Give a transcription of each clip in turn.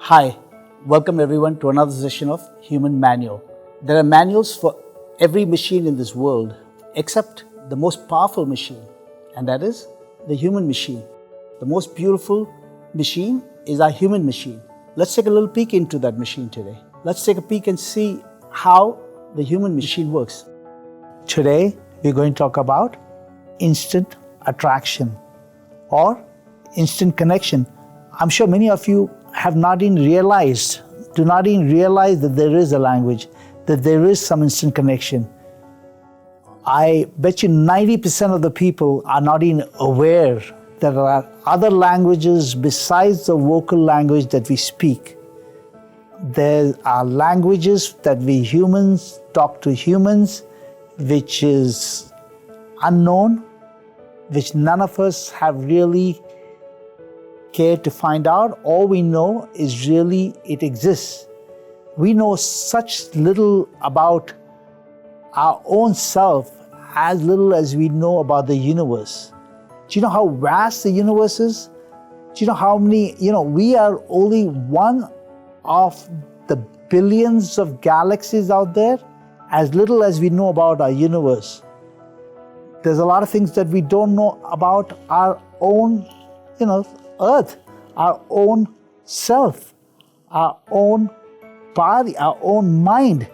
Hi, welcome everyone to another session of Human Manual. There are manuals for every machine in this world except the most powerful machine, and that is the human machine. The most beautiful machine is our human machine. Let's take a little peek into that machine today. Let's take a peek and see how the human machine works. Today, we're going to talk about instant attraction or instant connection. I'm sure many of you do not even realize that there is a language, that there is some instant connection. I bet you 90% of the people are not even aware that there are other languages besides the vocal language that we speak. There are languages that we humans talk to humans, which is unknown, which none of us have really cared to find out. All we know is really it exists. We know such little about our own self, as little as we know about the universe. Do you know how vast the universe is? Do you know how many, we are only one of the billions of galaxies out there, as little as we know about our universe. There's a lot of things that we don't know about our own, Earth, our own self, our own body, our own mind.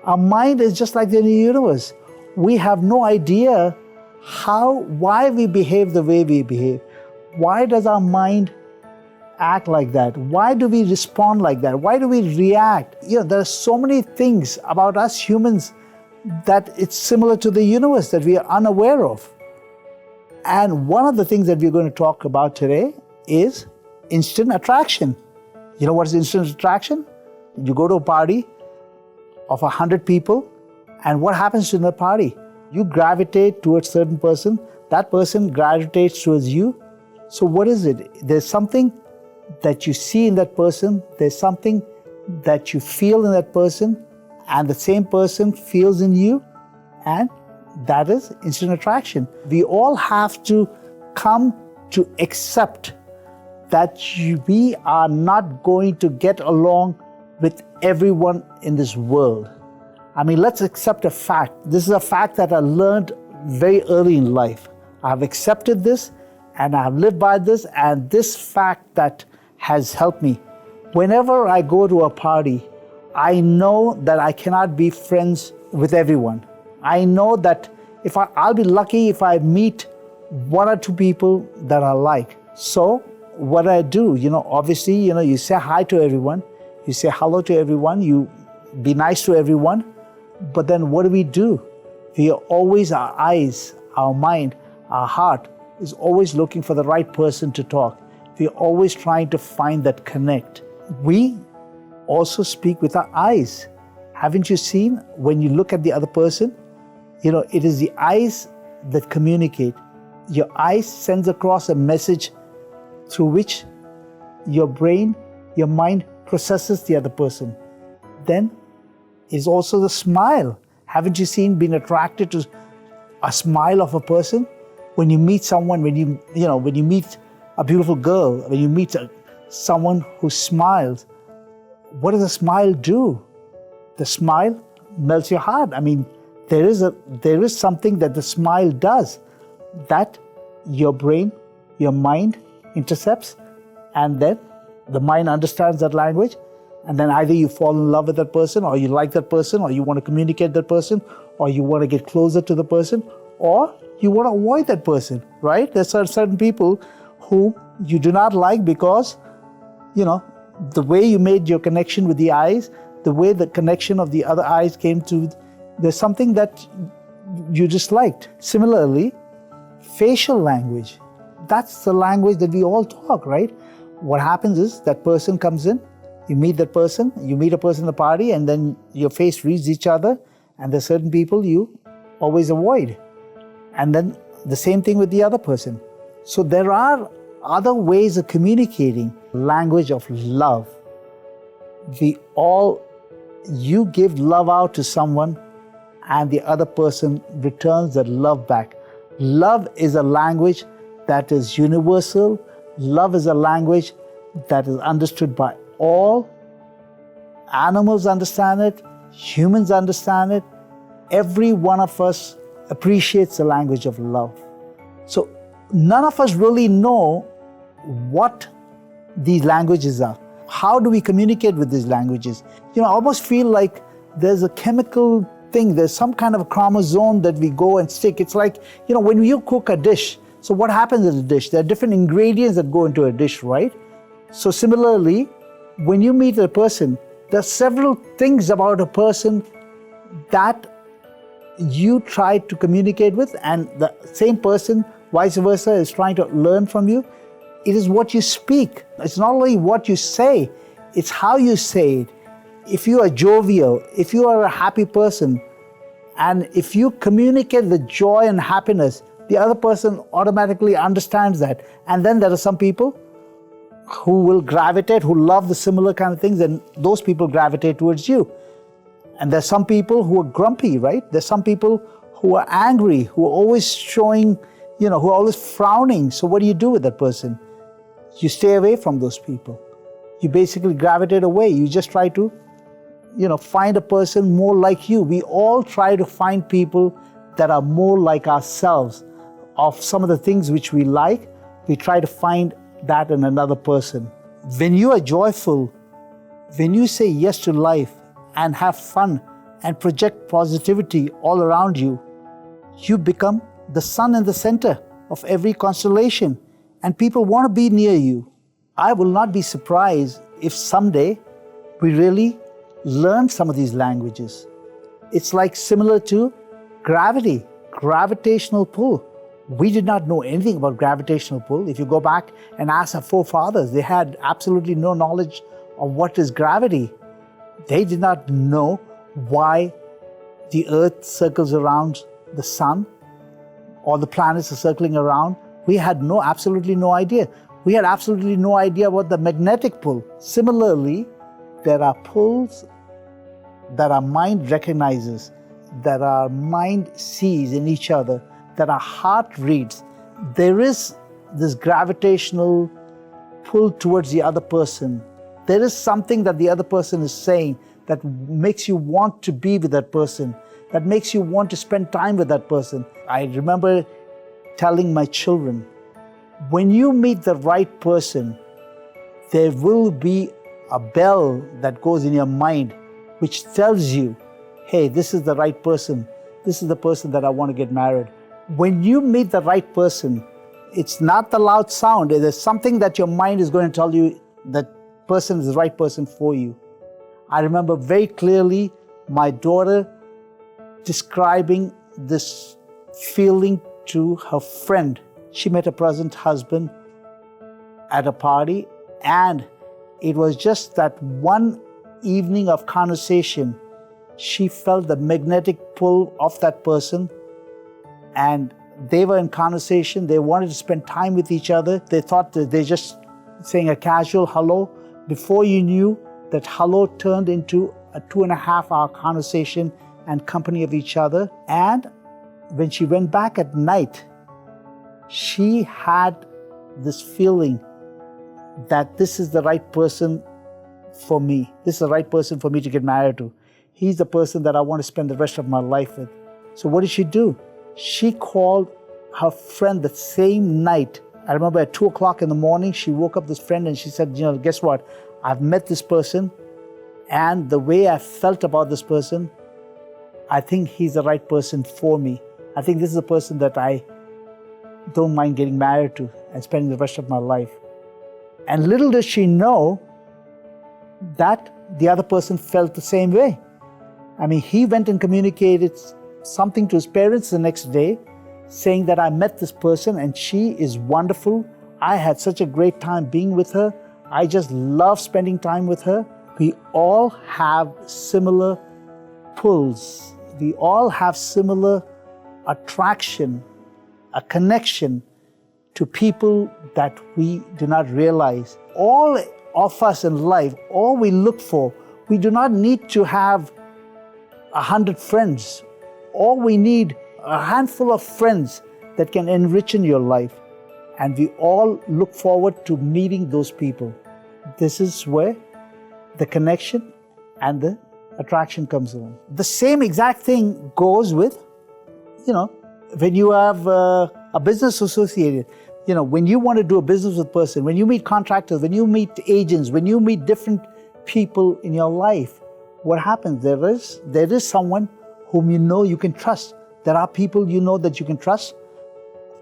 Our mind is just like the universe. We have no idea why we behave the way we behave. Why does our mind act like that? Why do we respond like that? Why do we react? There are so many things about us humans that it's similar to the universe that we are unaware of. And one of the things that we're going to talk about today is instant attraction. You know what is instant attraction? You go to a party of 100 people, and what happens in the party? You gravitate towards a certain person, that person gravitates towards you. So what is it? There's something that you see in that person, there's something that you feel in that person, and the same person feels in you, and that is instant attraction. We all have to come to accept that we are not going to get along with everyone in this world. Let's accept a fact. This is a fact that I learned very early in life. I've accepted this and I've lived by this, and this fact that has helped me. Whenever I go to a party, I know that I cannot be friends with everyone. I know that I'll be lucky if I meet one or two people that I like. So what I do, obviously, you say hi to everyone, you say hello to everyone, you be nice to everyone. But then what do? We are always, our eyes, our mind, our heart is always looking for the right person to talk. We are always trying to find that connect. We also speak with our eyes. Haven't you seen when you look at the other person? It is the eyes that communicate. Your eyes sends across a message through which your brain, your mind processes the other person. Then is also the smile. Haven't you been attracted to a smile of a person? When you meet someone, when you meet a beautiful girl, when you meet someone who smiles, what does a smile do? The smile melts your heart. There is something that the smile does that your brain, your mind intercepts, and then the mind understands that language, and then either you fall in love with that person, or you like that person, or you want to communicate that person, or you want to get closer to the person, or you want to avoid that person, right? There's certain people who you do not like because, the way you made your connection with the eyes, the way the connection of the other eyes came to, there's something that you disliked. Similarly, facial language, that's the language that we all talk, right? What happens is that person comes in, you meet that person, you meet a person in the party, and then your face reads each other, and there's certain people you always avoid. And then the same thing with the other person. So there are other ways of communicating. Language of love. You give love out to someone, and the other person returns that love back. Love is a language that is universal. Love is a language that is understood by all, animals understand it, humans understand it. Every one of us appreciates the language of love. So none of us really know what these languages are. How do we communicate with these languages? I almost feel like there's a chemical thing, there's some kind of a chromosome that we go and stick. It's like, when you cook a dish, so what happens in the dish? There are different ingredients that go into a dish, right? So similarly, when you meet a person, there are several things about a person that you try to communicate with, and the same person, vice versa, is trying to learn from you. It is what you speak. It's not only what you say, it's how you say it. If you are jovial, if you are a happy person, and if you communicate the joy and happiness, the other person automatically understands that. And then there are some people who will gravitate, who love the similar kind of things, and those people gravitate towards you. And there's some people who are grumpy, right? There's some people who are angry, who are always showing, who are always frowning. So what do you do with that person? You stay away from those people. You basically gravitate away. You just try to, find a person more like you. We all try to find people that are more like ourselves. Of some of the things which we like, we try to find that in another person. When you are joyful, when you say yes to life and have fun and project positivity all around you, you become the sun in the center of every constellation, and people want to be near you. I will not be surprised if someday we really learn some of these languages. It's like similar to gravity, gravitational pull. We did not know anything about gravitational pull. If you go back and ask our forefathers, they had absolutely no knowledge of what is gravity. They did not know why the earth circles around the sun or the planets are circling around. We had absolutely no idea. We had absolutely no idea about the magnetic pull. Similarly, there are pulls that our mind recognizes, that our mind sees in each other, that our heart reads. There is this gravitational pull towards the other person. There is something that the other person is saying that makes you want to be with that person, that makes you want to spend time with that person. I remember telling my children, when you meet the right person, there will be a bell that goes in your mind which tells you, hey, this is the right person. This is the person that I want to get married. When you meet the right person, it's not the loud sound. There's something that your mind is going to tell you that person is the right person for you. I remember very clearly my daughter describing this feeling to her friend. She met her present husband at a party, and it was just that one evening of conversation, she felt the magnetic pull of that person, and they were in conversation. They wanted to spend time with each other. They thought that they're just saying a casual hello. Before you knew, that hello turned into a 2.5-hour conversation and company of each other. And when she went back at night, she had this feeling that this is the right person for me. This is the right person for me to get married to. He's the person that I want to spend the rest of my life with. So what did she do? She called her friend the same night. I remember at 2 o'clock in the morning, she woke up this friend and she said, guess what? I've met this person, and the way I felt about this person, I think he's the right person for me. I think this is a person that I don't mind getting married to and spending the rest of my life. And little does she know that the other person felt the same way. I mean, he went and communicated something to his parents the next day, saying that I met this person and she is wonderful. I had such a great time being with her. I just love spending time with her. We all have similar pulls. We all have similar attraction, a connection to people that we do not realize. All of us in life, all we look for, we do not need to have 100 friends. All we need, a handful of friends that can enrich in your life. And we all look forward to meeting those people. This is where the connection and the attraction comes along. The same exact thing goes with, when you have a business associated. When you want to do a business with a person, when you meet contractors, when you meet agents, when you meet different people in your life, what happens? There is someone whom you can trust. There are people that you can trust.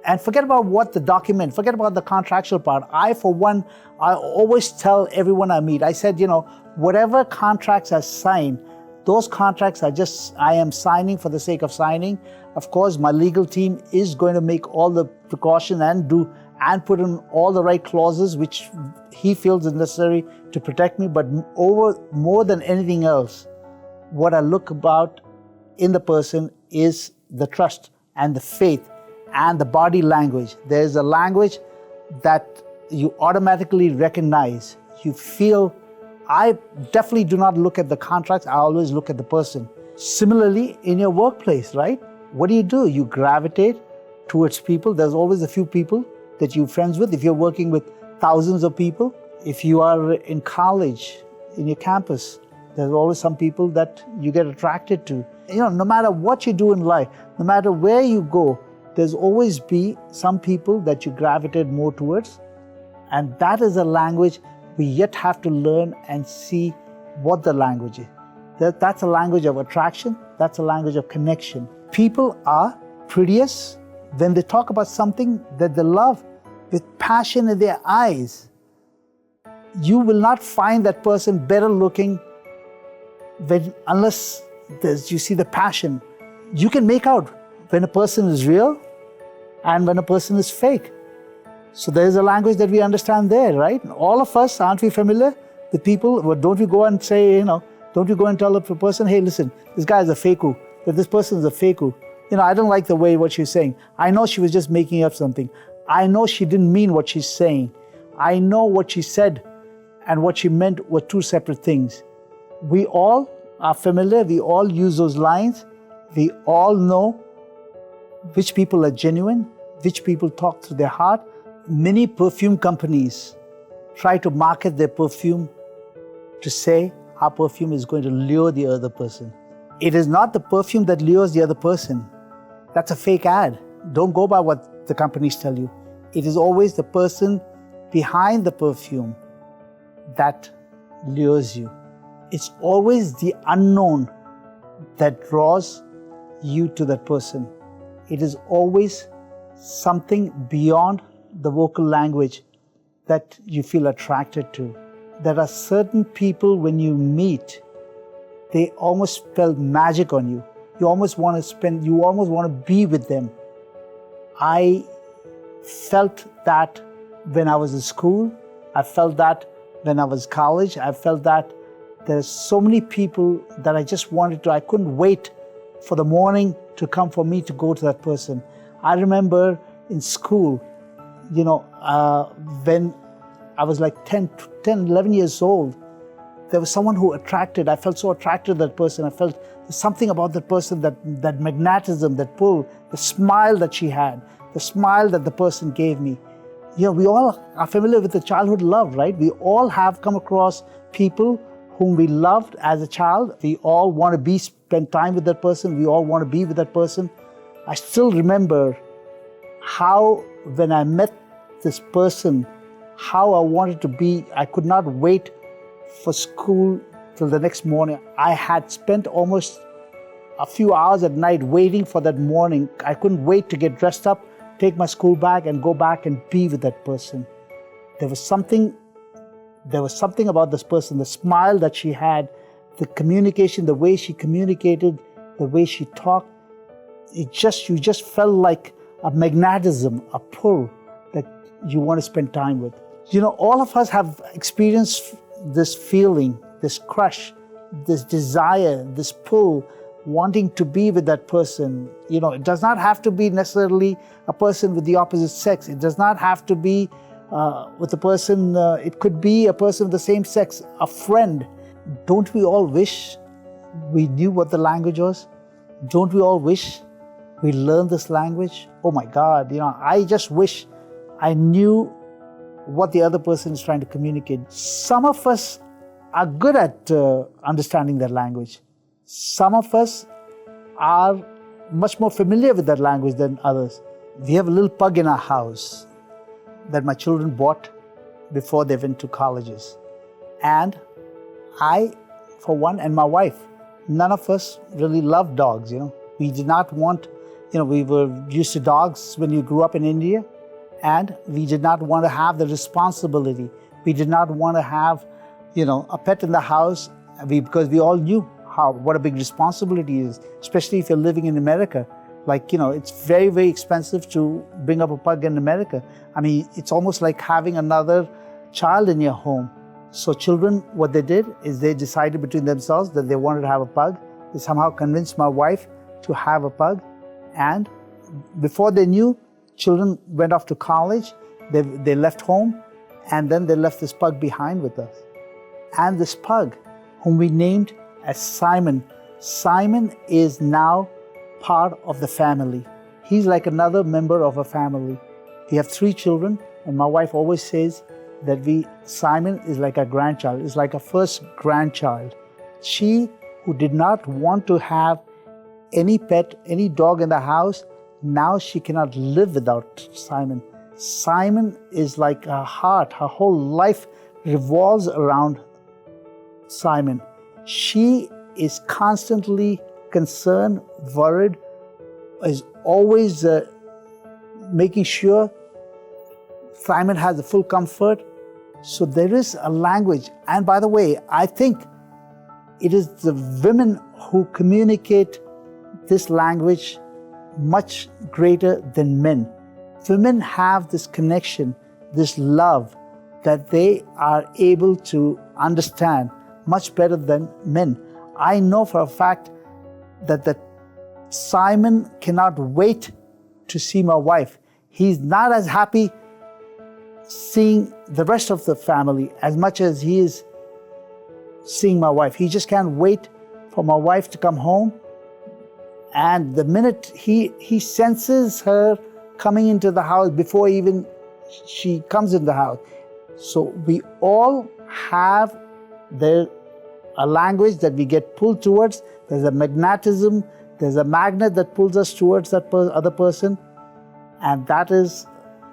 And forget about what the document, forget about the contractual part. I always tell everyone I meet, I said, whatever contracts I sign, those contracts I am signing for the sake of signing. Of course, my legal team is going to make all the precautions and put in all the right clauses which he feels is necessary to protect me. But more than anything else, what I look about in the person is the trust and the faith and the body language. There's a language that you automatically recognize. You feel, I definitely do not look at the contracts, I always look at the person. Similarly, in your workplace, right? What do? You gravitate towards people. There's always a few people that you're friends with. If you're working with thousands of people, if you are in college, in your campus, there's always some people that you get attracted to. No matter what you do in life, no matter where you go, there's always be some people that you gravitate more towards. And that is a language we yet have to learn and see what the language is. That's a language of attraction. That's a language of connection. People are prettiest when they talk about something that they love with passion in their eyes. You will not find that person better looking unless you see the passion. You can make out when a person is real and when a person is fake. So there is a language that we understand there, right? All of us, aren't we familiar with people? Well, don't we go and say, don't you go and tell a person, hey, listen, this guy is a faku, that this person is a faku. I don't like the way what she's saying. I know she was just making up something. I know she didn't mean what she's saying. I know what she said and what she meant were two separate things. We all are familiar. We all use those lines. We all know which people are genuine, which people talk through their heart. Many perfume companies try to market their perfume to say our perfume is going to lure the other person. It is not the perfume that lures the other person. That's a fake ad. Don't go by what the companies tell you. It is always the person behind the perfume that lures you. It's always the unknown that draws you to that person. It is always something beyond the vocal language that you feel attracted to. There are certain people when you meet, they almost spell magic on you. You almost want to be with them. I felt that when I was in school. I felt that when I was in college. I felt that there's so many people that I couldn't wait for the morning to come for me to go to that person. I remember in school, when I was like 10, 11 years old, there was someone I felt so attracted to that person. I felt there's something about that person, that magnetism, that pull, the smile that she had, the smile that the person gave me. We all are familiar with the childhood love, right? We all have come across people whom we loved as a child. We all want to spend time with that person. We all want to be with that person. I still remember how when I met this person, how I wanted to be. I could not wait for school till the next morning. I had spent almost a few hours at night waiting for that morning. I couldn't wait to get dressed up, take my school bag and go back and be with that person. There was something about this person, the smile that she had, the communication, the way she communicated, the way she talked. You just felt like a magnetism, a pull that you want to spend time with. All of us have experienced this feeling, this crush, this desire, this pull, wanting to be with that person. It does not have to be necessarily a person with the opposite sex. It does not have to be with a person, it could be a person of the same sex, a friend. Don't we all wish we knew what the language was? Don't we all wish we learned this language? Oh my God, I just wish I knew what the other person is trying to communicate. Some of us are good at understanding that language. Some of us are much more familiar with that language than others. We have a little pug in our house that my children bought before they went to colleges. And I, for one, and my wife, none of us really loved dogs, We did not want, we were used to dogs when you grew up in India, and we did not want to have the responsibility. We did not want to have, a pet in the house because we all knew what a big responsibility is, especially if you're living in America. It's very, very expensive to bring up a pug in America. I mean, it's almost like having another child in your home. So children, what they did is they decided between themselves that they wanted to have a pug. They somehow convinced my wife to have a pug. And before they knew, children went off to college. They left home, and then they left this pug behind with us. And this pug, whom we named as Simon, Simon is now part of the family. He's like another member of a family. We have 3 children, and my wife always says that Simon is like a grandchild, is like a first grandchild. She, who did not want to have any pet, any dog in the house, now she cannot live without Simon. Simon is like her heart. Her whole life revolves around Simon. She is constantly concerned, worried, is always making sure Simon has the full comfort. So there is a language. And by the way, I think it is the women who communicate this language much greater than men. Women have this connection, this love that they are able to understand much better than men. I know for a fact that Simon cannot wait to see my wife. He's not as happy seeing the rest of the family as much as he is seeing my wife. He just can't wait for my wife to come home. And the minute he senses her coming into the house before even she comes in the house. So we all have a language that we get pulled towards. There's a magnetism. There's a magnet that pulls us towards that other person. And that is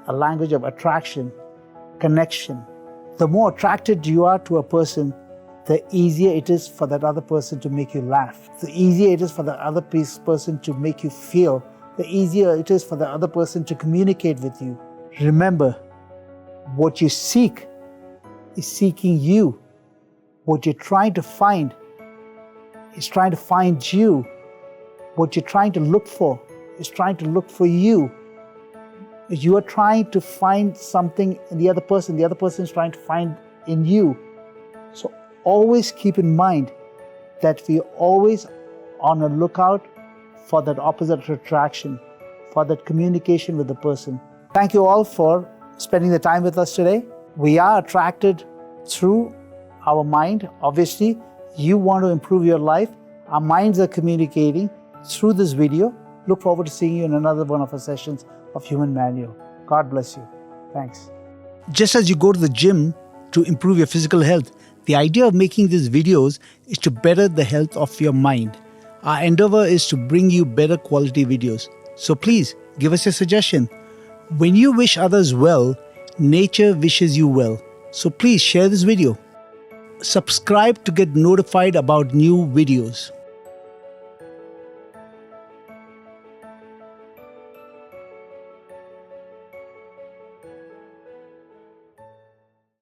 a language of attraction, connection. The more attracted you are to a person, the easier it is for that other person to make you laugh. The easier it is for the other person to make you feel. The easier it is for the other person to communicate with you. Remember, what you seek is seeking you. What you're trying to find is trying to find you. What you're trying to look for is trying to look for you. You are trying to find something in the other person is trying to find in you. So always keep in mind that we are always on a lookout for that opposite attraction, for that communication with the person. Thank you all for spending the time with us today. We are attracted through our mind. Obviously, you want to improve your life. Our minds are communicating through this video. Look forward to seeing you in another one of our sessions of Human Manual. God bless you. Thanks. Just as you go to the gym to improve your physical health, the idea of making these videos is to better the health of your mind. Our endeavor is to bring you better quality videos. So please give us your suggestion. When you wish others well, nature wishes you well. So please share this video. Subscribe to get notified about new videos.